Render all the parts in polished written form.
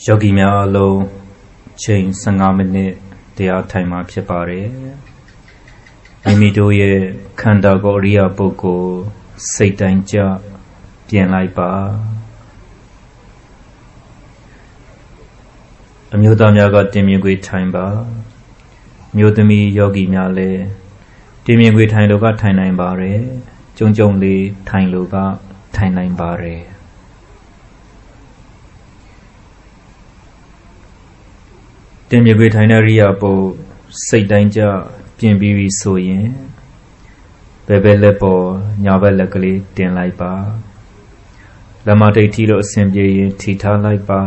ယောဂီများအလုံးချိန်15မိနစ်တရားထိုင်မှဖြစ်ပါတယ်မိမိတို့ရဲ့ခန္ဓာကိုယ်အရိယာပုဂ္ဂိုလ်စိတ်တိုင်းကြပြင်လိုက်ပါအမျိုးသားများကတင်မြင်ခွေထိုင်ပါမျိုးသမီးယောဂီများလည်းတင်မြင်ခွေထိုင်လို့ကထိုင်နိုင်ပါတယ်ကြုံကြုံလေးထိုင်လို့ကထိုင်နိုင်ပါတယ်တင်မြင်ခွေထိုင်တဲ့ရိယာပုစိတ်တိုင်းကြပြင်ပြီးပြီဆိုရင်ဘယ်ဘက်လက်ပေါ်ညာဘက်လက်ကလေးတင်လိုက်ပါလက်မထိပ်ထိလို့အဆင်ပြေရင်ထိထားလိုက်ပါ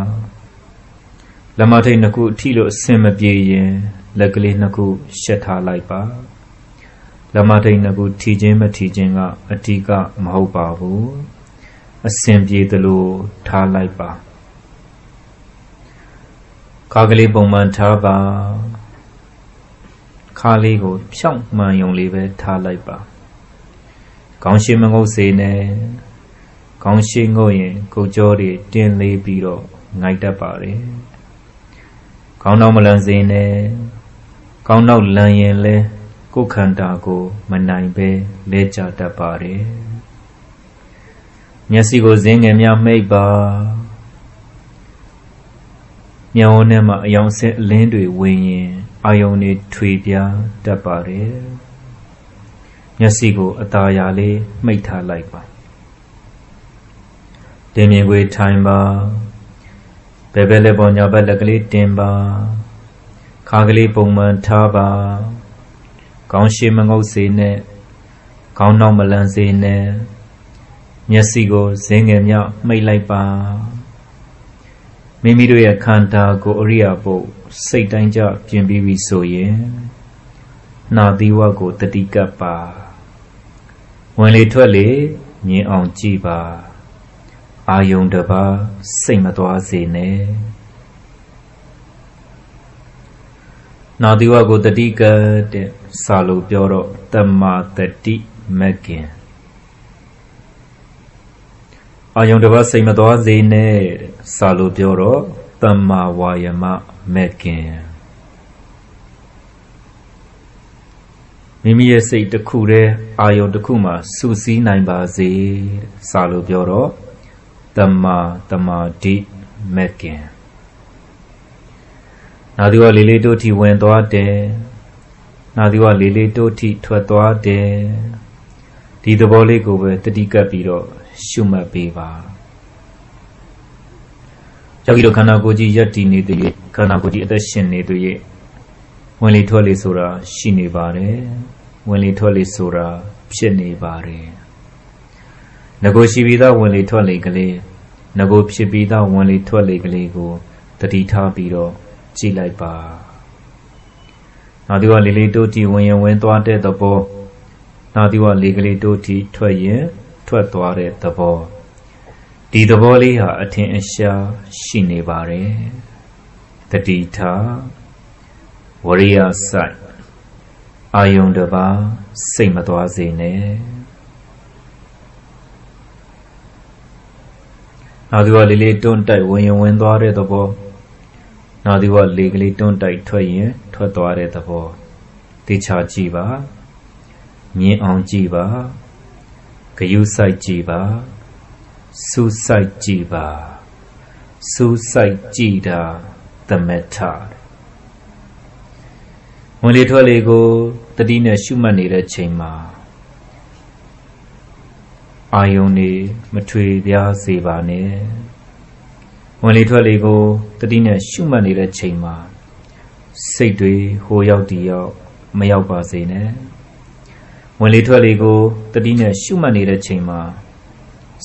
လက်မထိပ်နှစ်ခုထိလို့အဆင်မပြေရင်လက်ကလေးနှစ်ခုရှက်ထားလိုက်ပါလက်မထိပ်နှစ်ခုထိခြင်းမထိခြင်းကအဓိကမဟုတ်ပါဘူးအဆင်ပြေသလိုထားလိုက်ပါခါကလေးပုံမှန်ထားပါခါလေးကိုဖြောင့်မှန်ယုံလေးပဲထားလိုက်ပါခေါင်းရှိမငုတ်စေနဲ့ခေါင်းရှိငုတ်ရင်ကိုယ်ကြောတွေတင်းလေးပြီးတော့ငိုက်တတ်ပါတယ်ခေါင်းနောက်မလန်စေနဲ့ခေါင်းနောက်လန်ရင်လဲကိုယ်ခန္ဓာကိုမနိုင်ပဲလဲကျတတ်ပါတယ်မျက်စိကိုဇင်းငယ်များမှိတ်ပါမျက်ဝန်းထဲမှာအယောင်ဆက်အလင်းတွေဝင်ရင်အာယုန်တွေထွေပြားတတ်ပါတယ်မျက်စိကိုအသာရလေးမှိတ်ထားလိုက်ပါတင်မြင်ခွေထိုင်ပါဘယ်ဘက်လက်ပေါ်ညာဘက်လက်ကလေးတင်ပါခါကလေးပုံမှန်ထားပါခေါင်းရှိမငုတ်စေနဲ့ခေါင်းနောက်မလန်စေနဲ့မျက်စိကိုဇင်းငယ်များမှိတ်လိုက်ပါမိမိတို့ရဲ့ခန္ဓာကိုယ်အရိယာပုစိတ်တိုင်းကြပြင်ပြီးပြီဆိုရင်နာသီဝကိုတတိကပ်ပါဝင်လေထွက်လေမြင်အောင်ကြည့်ပါအာယုံတစ်ပါးစိတ်မသွားစေနဲ့နာသီဝကိုတတိကပ်တဲ့စာလို့ပြောတော့တမ္မာတတိမဂ္ဂင်အာယုံတစ်ပါးစိတ်မသွားစေနဲ့စာလို့ပြောတော့တမ္မာဝါယမမဂ္ဂင်မိမိရဲ့စိတ်တစ်ခုတည်းအာယုံတစ်ခုမှာစူးစီးနိုင်ပါစေစာလို့ပြောတော့တမ္မာတမာတိမဂ္ဂင်နာသီဝလေးလေးတို့ထိဝင်သွားတယ်နာသီဝလေးလေးတို့ထိထွက်သွားတယ်ဒီသဘောလေးကိုပဲတတိကပ်ပြီးတော့ရှုမှတ်ပေးပါယောဂီတို့ခန္ဓာကိုယ်ကြီးယက်တည်နေတဲ့ခန္ဓာကိုယ်ကြီးအသက်ရှင်နေတဲ့ဝင်လေထွက်လေဆိုတာရှိနေပါတယ်ဝင်လေထွက်လေဆိုတာဖြစ်နေပါတယ်ငကိုရှိပြီးသားဝင်လေထွက်လေကလေးငကိုဖြစ်ပြီးသားဝင်လေထွက်လေကလေးကိုတတိထားပြီးတော့ကြည့်လိုက်ပါနာသီဝလေးလေးတို့တီဝင်ရင်ဝင်သွားတဲ့သဘောနာသီဝလေးကလေးတို့တီထွက်ရင်ထွက်သွားတဲ့သဘောဒီသဘောလေးဟာအထင်အရှားရှိနေပါတယ်တတိထားဝရိယစိုက်အာယုံတစ်ပါးစိတ်မသွားစေနဲ့နာသီဝလေးလေးတွန်းတိုက်ဝင်ရင်ဝင်သွားတဲ့သဘောနာသီဝလေးကလေးတွန်းတိုက်ထွက်ရင်ထွက်သွားတဲ့သဘောသိချကြည့်ပါမြင်အောင်ကြည့်ပါဂယုစိုက်ကြည့်ပါစူးစိုက်ကြည့်ပါစူးစိုက်ကြည့်တာသမထဝင်လေထွက်လေကိုတတိနဲ့ရှုမှတ်နေတဲ့ချိန်မှာအာယုန်တွေမထွေပြားစေပါနဲ့ဝင်လေထွက်လေကိုတတိနဲ့ရှုမှတ်နေတဲ့ချိန်မှာစိတ်တွေဟိုရောက်ဒီရောက်မရောက်ပါစေနဲ့ဝင်လေထွက်လေကိုတတိနဲ့ရှုမှတ်နေတဲ့ချိန်မှာ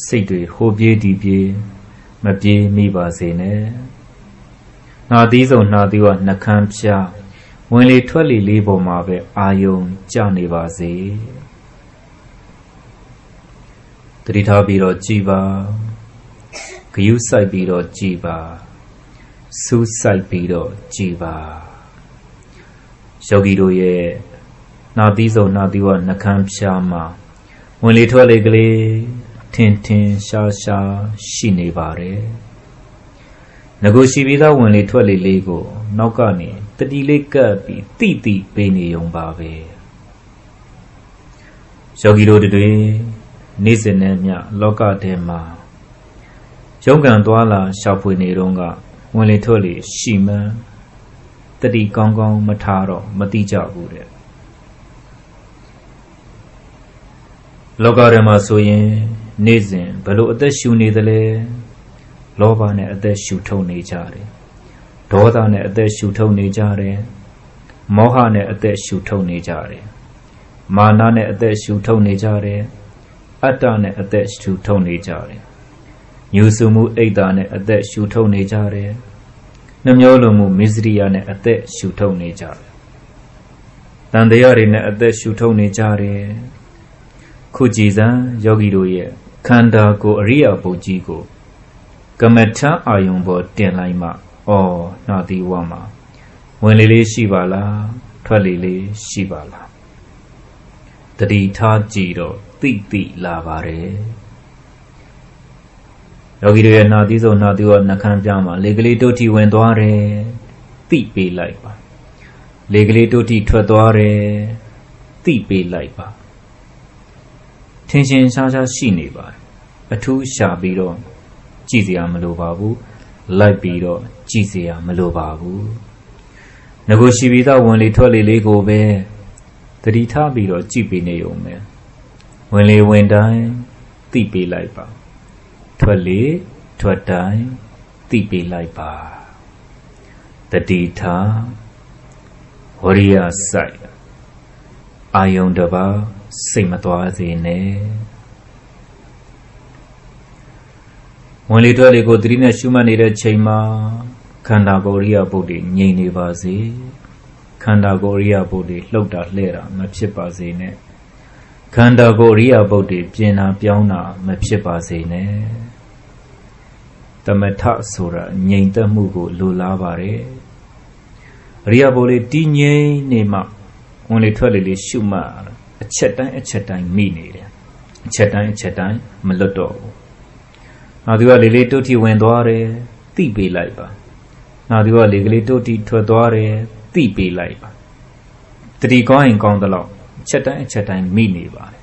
စိတ်တွေဟိုပြေးဒီပြေးမပြေးမိပါစေနဲ့နာသီးဆုံးနာသီးဝနှခမ်းဖြားဝင်လေထွက်လေလေးပေါ်မှာပဲအာယုံကျနေပါစေတတိထားပြီးတော့ကြည်ပါဂယုစိုက်ပြီးတော့ကြည်ပါစူးစိုက်ပြီးတော့ကြည်ပါယောဂီတို့ရဲ့နာသီးဆုံးနာသီးဝနှခမ်းဖြားမှာဝင်လေထွက်လေကလေးထင်ထင်ရှားရှားရှိနေပါတယ်င ကိုရှိပြီးသားဝင်လေထွက်လေလေးကိုနောက်ကနေတတိလေးကပ်ပြီးတိတိပေးနေုံပါပဲယောဂီတို့တွေနေ့စဉ်နဲ့မျှလောကထဲမှာရုံးကန်သွားလာရှောက်ဖွေနေတော့ကဝင်လေထွက်လေရှိမှန်းတတိကောင်းကောင်းမထားတော့မသိကြဘူးတဲ့လောကထဲမှာဆိုရင်နေ့စဉ်ဘလို့အသက်ရှူနေသလဲလောဘနဲ့အသက်ရှူထုတ်နေကြတယ်ဒေါသနဲ့အသက်ရှူထုတ်နေကြတယ်မောဟနဲ့အသက်ရှူထုတ်နေကြတယ်မာနနဲ့အသက်ရှူထုတ်နေကြတယ်အတ္တနဲ့အသက်ရှူထုတ်နေကြတယ်ညူစုမှုအိတ်တာနဲ့အသက်ရှူထုတ်နေကြတယ်နှမျောလိုမှုမစ္စရိယနဲ့အသက်ရှူထုတ်နေကြတယ်တန်တရားတွေနဲ့အသက်ရှူထုတ်နေကြတယ်ခုကြည်စံယောဂီတို့ရဲ့ခန္ဓာကိုယ်အရိယာပုတ်ကြီးကိုကမ္မထအာယုံပေါ်တင်လိုက်မှနှာသီးဝမှာဝင်လေလေးရှိပါလားထွက်လေလေးရှိပါလားတတိထားကြည့်တော့တိလာပါတယ်ယောဂီတို့ရဲ့နှာသီးဆုံးနှာသီးဝနှခမ်းပြမှာလေကလေးတို့ထိဝင်သွားတယ်တိပေးလိုက်ပါလေကလေးတို့ထိထွက်သွားတယ်တိပေးလိုက်ပါထင်ရှင်ရှားရှားရှိနေပါတယ်အထူးရှာပြီးတော့ကြည့်စရာမလိုပါဘူးလိုက်ပြီးတော့ကြည့်စရာမလိုပါဘူးငကိုရှိပြီးသားဝင်လေထွက်လေလေးကိုပဲတတိထားပြီးတော့ကြည့်ပေးနေုံပဲဝင်လေဝင်တိုင်းသိပေးလိုက်ပါထွက်လေထွက်တိုင်းသိပေးလိုက်ပါတတိထားဝရိယစိုက်အာယုံတပါစိတ်မသွားစေနဲ့ဝင်လေထွက်လေကိုသတိနဲ့ရှုမှတ်နေတဲ့ချိန်မှာခန္ဓာကိုယ်ရိယပုဒ်တွေငြိမ်နေပါစေခန္ဓာကိုယ်ရိယပုဒ်တွေလှုပ်တာလှဲ့တာမဖြစ်ပါစေနဲ့ခန္ဓာကိုယ်ရိယပုဒ်တွေပြင်တာပြောင်းတာမဖြစ်ပါစေနဲ့သမထဆိုတာငြိမ်သက်မှုကိုလိုလားပါတယ်အရိယပုဒ်လေးတည်ငြိမ်နေမှဝင်လေထွက်လေလေးရှုမှတ်အချက်တိုင်းမိနေတယ်အချက်တိုင်းမလွတ်တော့ဘူးနောက်သူကလေလေးတုတ်ထိဝင်သွားတယ်သိပေးလိုက်ပါနောက်သူကလေကလေးတုတ်ထိထွက်သွားတယ်သိပေးလိုက်ပါတတိကောင်းရင်ကောင်းသလောက်အချက်တိုင်းမိနေပါတယ်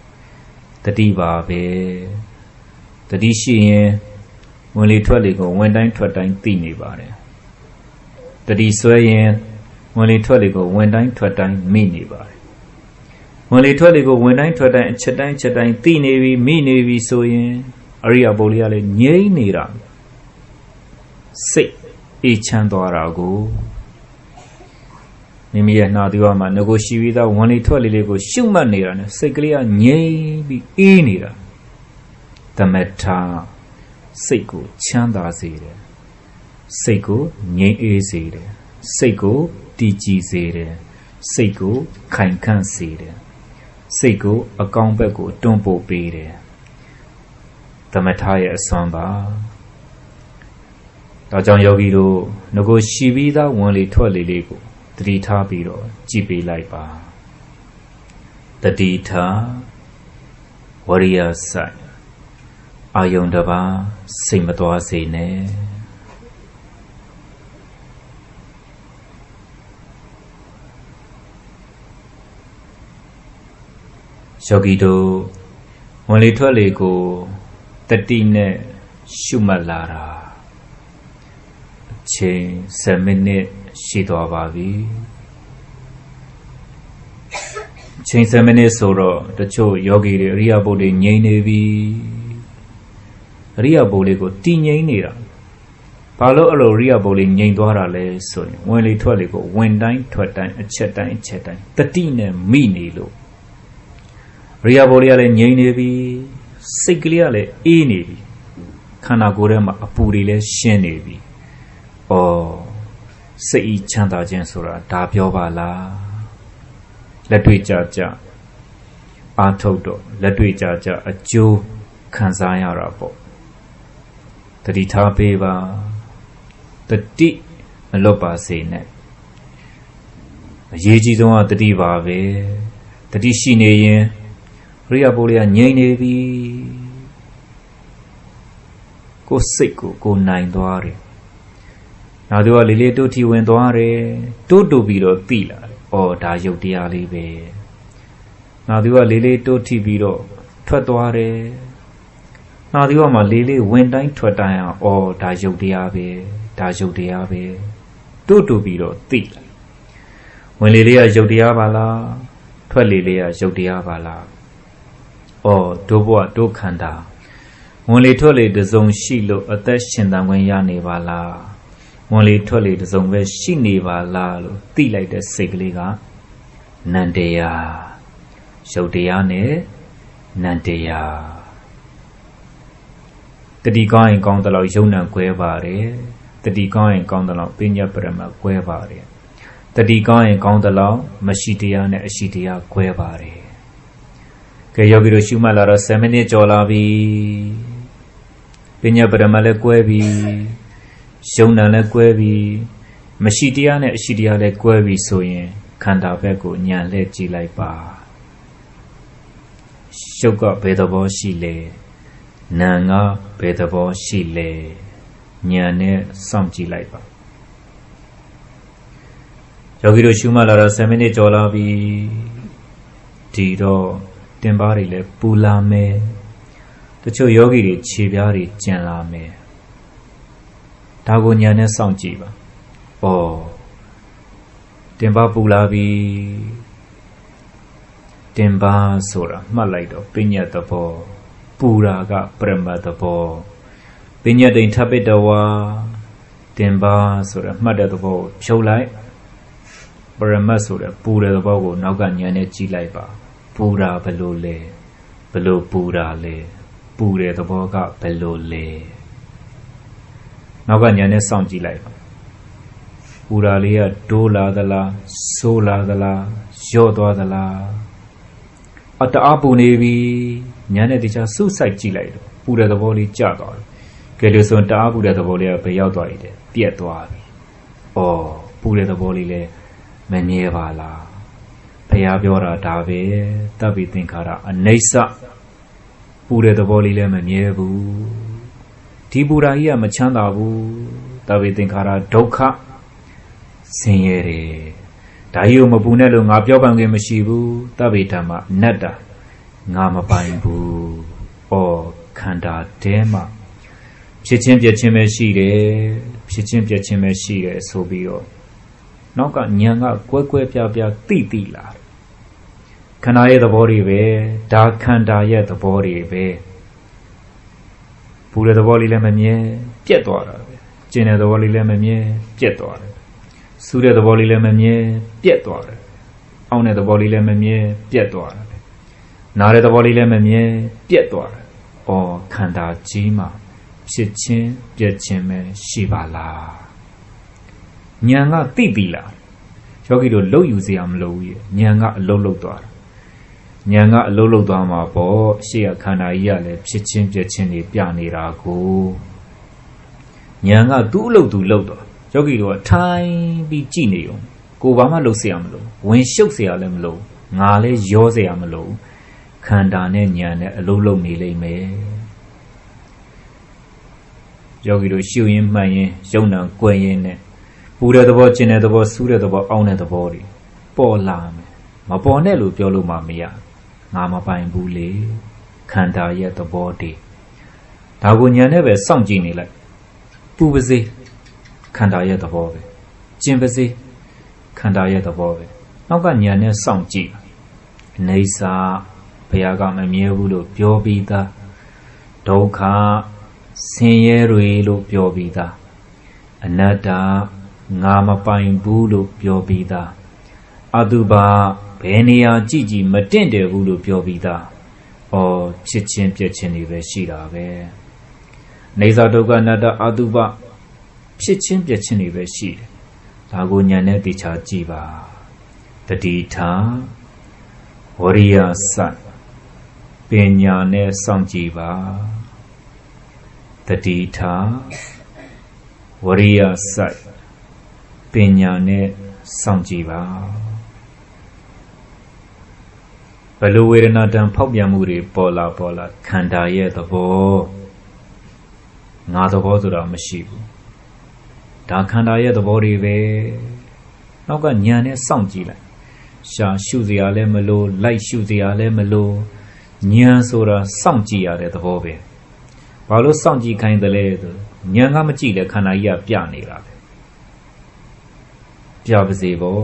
တတိပါပဲတတိရှိရင်ဝင်လေထွက်လေကိုဝင်တိုင်းထွက်တိုင်းသိနေပါတယ်တတိဆွဲရင်ဝင်လေထွက်လေကိုဝင်တိုင်းထွက်တိုင်းမိနေပါတယ်ဝင်လေထွက်လေကိုဝင်တိုင်းထွက်တိုင်းအချက်တိုင်းသိနေပြီမိနေပြီဆိုရင်အရိယာပုဒ်လေးကလည်းငြိမ့်နေတာစိတ်အေးချမ်းသွားတာကိုမိမိရဲ့နှာသီးဝါမှာငကိုရှိပြီးသားဝင်လေထွက်လေလေးကိုရှုမှတ်နေတာနဲ့စိတ်ကလေးကငြိမ့်ပြီးအေးနေတာသမထစိတ်ကိုချမ်းသာစေတယ်စိတ်ကိုငြိမ့်အေးစေတယ်စိတ်ကိုတည်ကြည်စေတယ်စိတ်ကိုခိုင်ခန့်စေတယ်စိတ်ကိုအကောင်းဘက်ကိုတွန်းပို့ပေးတယ်သမထရဲ့အစွမ်းပါဒါကြောင့်ယောဂီတို့ငကိုရှိပြီးသားဝင်လေထွက်လေလေးကိုတတိထားပြီးတော့ကြည်ပေးလိုက်ပါတတိထားဝရိယစိုက်အာယုံတပါစိတ်မသွားစေနဲ့ယောဂီတို့ဝင်လေထွက်လေကိုတတိနဲ့ရှုမှတ်လာတာအချိန်7မိနစ်ရှိသွားပါပြီအချိန်7မိနစ်ဆိုတော့တချို့ယောဂီတွေအရိယာပုဒ်တွေငြိမ်နေပြီအရိယာပုဒ်လေးကိုတည်ငြိမ်နေတာဘာလို့အဲ့လိုအရိယာပုဒ်လေးငြိမ်သွားတာလဲဆိုရင်ဝင်လေထွက်လေကိုဝင်တိုင်းထွက်တိုင်းအချက်တိုင်းတတိနဲ့မိနေလို့အရိယာပုဒ်လေးကလည်းငြိမ်နေပြီစိတ်ကလေးကလည်းအေးနေပြီခန္ဓာကိုယ်ထဲမှာအပူတွေလည်းရှင်းနေပြီစိတ်ဤချမ်းသာခြင်းဆိုတာဒါပြောပါလားလက်တွေ့ကြအာထုတ်တော့လက်တွေ့ကြအကျိုးခံစားရတာပေါ့တတိထားပေးပါတတိမလွတ်ပါစေနဲ့အရေးကြီးဆုံးကတတိပါပဲတတိရှိနေရင်ရိယာပုဒ်လေးကငြိမ်နေပြီကိုယ်စိတ်ကိုနိုင်သွားတယ် နောက်သူကလေးလေးတိုးထီဝင်သွားတယ်တိုးတူပြီးတော့သိလာတယ်အော်ဒါရုပ်တရားလေးပဲနောက်သူကလေးလေးတိုးထီပြီးတော့ထွက်သွားတယ်နောက်သူကမှလေးလေးဝင်တိုင်းထွက်တိုင်းအောင်အော်ဒါရုပ်တရားပဲဒါရုပ်တရားပဲတိုးတူပြီးတော့သိလာဝင်လေးလေးကရုပ်တရားပါလားထွက်လေးလေးကရုပ်တရားပါလားအော်ဒုဘဝဒုခန္ဓာဝင်လေထွက်လေတစုံရှိလို့အသက်ရှင်သန်ခွင့်ရနေပါလားဝင်လေထွက်လေတစုံပဲရှိနေပါလားလို့သိလိုက်တဲ့စိတ်ကလေးကနန္တရားရုပ်တရားနဲ့နန္တရားတတိကောင်းရင်ကောင်းတယ်လို့ယုံနံကွဲပါတယ်တတိကောင်းရင်ကောင်းတယ်လို့ပညာပရမတ်ကွဲပါတယ်တတိကောင်းရင်ကောင်းတယ်လို့မရှိတရားနဲ့အရှိတရားကွဲပါတယ်ကဲယောဂီတို့ရှုမှတ်လာတော့7မိနစ်ကျော်လာပြီပညာပရမတ်လည်းကွဲပြီယုံနံလည်းကွဲပြီမရှိတရားနဲ့အရှိတရားလည်းကွဲပြီဆိုရင်ခန္ဓာဘက်ကိုညံလှည့်ကြည့်လိုက်ပါရုပ်ကဘယ်သဘောရှိလဲနာမ်ကဘယ်သဘောရှိလဲဉာဏ်နဲ့စောင့်ကြည့်လိုက်ပါယောဂီတို့ရှုမှတ်လာတော့7မိနစ်ကျော်လာပြီဒီတော့တင်ပါးတွေလည်းပူလာမယ်တချို့ယောဂီတွေခြေပြားတွေကျန်လာမယ်ဒါကိုဉာဏ်နဲ့စောင့်ကြည့်ပါဩတင်ပါးပူလာပြီတင်ပါးဆိုတာမှတ်လိုက်တော့ပညာသဘောပူရာကပရမတ်သဘောပညာတိန်ထပိတဝါတင်ပါးဆိုတာမှတ်တဲ့သဘောကိုဖြုတ်လိုက်ပရမတ်ဆိုတဲ့ပူတဲ့သဘောကိုနောက်ကဉာဏ်နဲ့ကြည့်လိုက်ပါပူရာဘယ်လိုလဲဘယ်လိုပူရာလဲပူတဲ့သဘောကဘယ်လိုလဲနောက်ကဉာဏ်နဲ့စောင့်ကြည့်လိုက်ပါပူရာလေးကတိုးလာသလားဆိုးလာသလားရော့သွားသလားအတအားပူနေပြီဉာဏ်နဲ့တခြားစုစိုက်ကြည့်လိုက်တော့ပူတဲ့သဘောလေးကျသွားတယ်ကဲလို့ဆိုရင်တအားပူတဲ့သဘောလေးကဘယ်ရောက်သွားပြီလဲပြက်သွားပြီဩပူတဲ့သဘောလေးလည်းမမြဲပါလားဘုရားပြောတာဒါပဲတပ္ပိသင်္ခါရအနိစ္စပူတဲ့သဘောလေးလည်းမမြဲဘူးဒီပူရာကြီးကမချမ်းသာဘူးတပ္ပိသင်္ခါရဒုက္ခဆင်းရဲတယ်ဒါကြီးကိုမပူနဲ့လို့ငါပြောပန်ခြင်းမရှိဘူးတပ္ပိဓမ္မအနတ္တငါမပိုင်ဘူးဩခန္ဓာတဲမှာဖြစ်ချင်းပြက်ချင်းပဲရှိတယ်ဖြစ်ချင်းပြက်ချင်းပဲရှိတယ်ဆိုပြီးတော့နောက်ကဉာဏ်ကကွဲကွဲပြားပြားသိလာခန္ဓာရဲ့သဘောတွေပဲဒါခန္ဓာရဲ့သဘောတွေပဲပူတဲ့သဘောလေးလည်းမမြဲပြက်သွားတာပဲကျင်တဲ့သဘောလေးလည်းမမြဲပြက်သွားတယ်စူးတဲ့သဘောလေးလည်းမမြဲပြက်သွားတယ်အောင်းတဲ့သဘောလေးလည်းမမြဲပြက်သွားတယ်နားတဲ့သဘောလေးလည်းမမြဲပြက်သွားတယ်ဩခန္ဓာကြီးမှာဖြစ်ချင်းပြက်ချင်းပဲရှိပါလားဉာဏ်ကသိပြီလားယောဂီတို့လှုပ်ယူစရာမလိုဘူးဉာဏ်ကအလုံးလုံးသွားတာဉာဏ်ကအလုံးလုံးသွားမှာပေါ့ရှေ့ကခန္ဓာကြီးကလည်းဖြစ်ချင်းပြက်ချင်းတွေပြနေတာကိုဉာဏ်ကသူ့အလုပ်သူလုပ်တော့ယောဂီတို့ကထိုင်ပြီးကြည့်နေုံကိုဘာမှလှုပ်စရာမလိုဝင်ရှုပ်စရာလည်းမလိုငါလည်းရောစရာမလိုခန္ဓာနဲ့ဉာဏ်နဲ့အလုံးလုံးနေလိမ့်မယ်ယောဂီတို့ရှုရင်းမှန်ရင်ယုံနံကွယ်ရင်းနဲ့ပူတဲ့သဘောကျင်တဲ့သဘောစူးတဲ့သဘောအောင်းတဲ့သဘောတွေပေါ်လာမယ်မပေါ်နဲ့လို့ပြောလို့မှမရငါမပိုင်ဘူးလေခန္ဓာရဲ့သဘောတွေဒါကိုဉာဏ်နဲ့ပဲစောင့်ကြည့်နေလိုက်ပူပါစေခန္ဓာရဲ့သဘောပဲကျင်ပါစေခန္ဓာရဲ့သဘောပဲနောက်ကဉာဏ်နဲ့စောင့်ကြည့်အနေစာဘုရားကမမြဲဘူးလို့ပြောပြီးသားဒုက္ခဆင်းရဲတွေလို့ပြောပြီးသားအနတ္တငါမပိုင်ဘူးလို့ပြောပြီးသားအတုပါဘယ်နေရာကြည့်ကြည့်မတင့်တယ်ဘူးလို့ပြောပြီးသားဩဖြစ်ချင်းပြက်ချင်းတွေပဲရှိတာပဲနေသာဒုက္ခအနတ္တအတုပဖြစ်ချင်းပြက်ချင်းတွေပဲရှိတယ်ဒါကိုဉာဏ်နဲ့သိချကြည့်ပါတတိထားဝရိယစပညာနဲ့စောင့်ကြည့်ပါတတိထားဝရိယစပညာနဲ့စောင့်ကြည့်ပါဘယ်လိုဝေဒနာတံဖောက်ပြန်မှုတွေပေါ်လာခန္ဓာရဲ့သဘောငါသဘောဆိုတာမရှိဘူး ဒါခန္ဓာရဲ့သဘောတွေပဲနောက်ကဉာဏ်နဲ့စောင့်ကြည့်လိုက်ရှာရှုစရာလည်းမလိုလိုက်ရှုစရာလည်းမလိုဉာဏ်ဆိုတာစောင့်ကြည့်ရတဲ့သဘောပဲဘာလို့စောင့်ကြည့်ခိုင်းတယ်လဲဆိုဉာဏ်ကမကြည့်လဲခန္ဓာကြီးကပြနေတာပဲပြပါစေပေါ့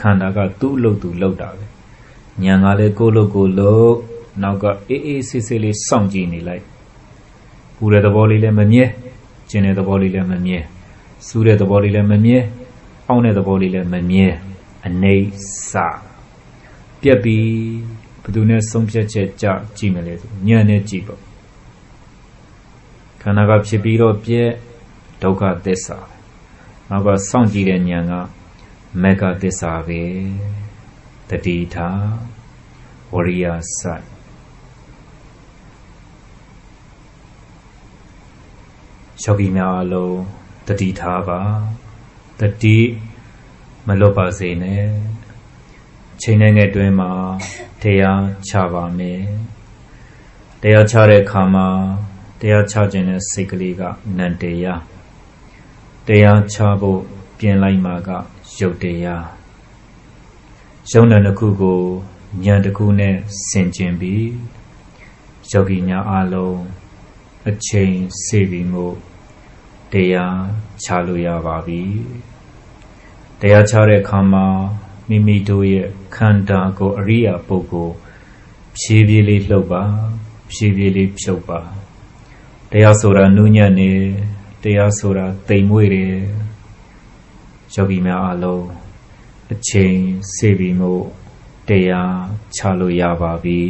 ခန္ဓာကသူ့အလုပ်သူလုပ်တာပဲဉာဏ်ကလည်းကိုယ်လုပ်ကိုယ်လုပ်နောက်ကအေးအေးဆေးဆေးလေးစောင့်ကြည့်နေလိုက်ပူတဲ့သဘောလေးလည်းမမြဲကျင်တဲ့သဘောလေးလည်းမမြဲစူးတဲ့သဘောလေးလည်းမမြဲအောင်းတဲ့သဘောလေးလည်းမမြဲအနေစပြက်ပြီးဘယ်သူနဲ့ဆုံးဖြတ်ချက်ကြကြည့်မလဲဆိုဉာဏ်နဲ့ကြည့်ပေါ့ခန္ဓာကဖြစ်ပြီးတော့ပြက်ဒုက္ခသစ္စာနောက်ကစောင့်ကြည့်တဲ့ဉာဏ်ကမေဃသစ္စာပဲတတိထားဝရိယစိုက်ယောဂီများအလုံးတတိထားပါတတိမလွတ်ပါစေနဲ့ချိန်နဲ့ငယ်တွင်မှာတရားချပါမယ်တရားချတဲ့အခါမှာတရားချခြင်းနဲ့စိတ်ကလေးကနံတရားတရားချဖို့ပြင်လိုက်မှာကရုပ်တရားရုပ်နဲ့တစ်ခုကိုဉာဏ်တစ်ခုနဲ့ဆင်ခြင်ပြီးယောဂီများအလုံးအချိန်စေပြီးမို့တရားချလို့ရပါပြီတရားချတဲ့အခါမှာမိမိတို့ရဲ့ခန္ဓာကိုယ်အရိယာပုဂ္ဂိုလ်ဖြည်းဖြည်းလေးလှုပ်ပါဖြည်းဖြည်းလေးဖြုတ်ပါတရားဆိုတာနူးညံ့နေတရားဆိုတာတိမ်မွေ့တယ်ယောဂီများအလုံးအချိန်စေပြီးမို့တရားချလို့ရပါပြီ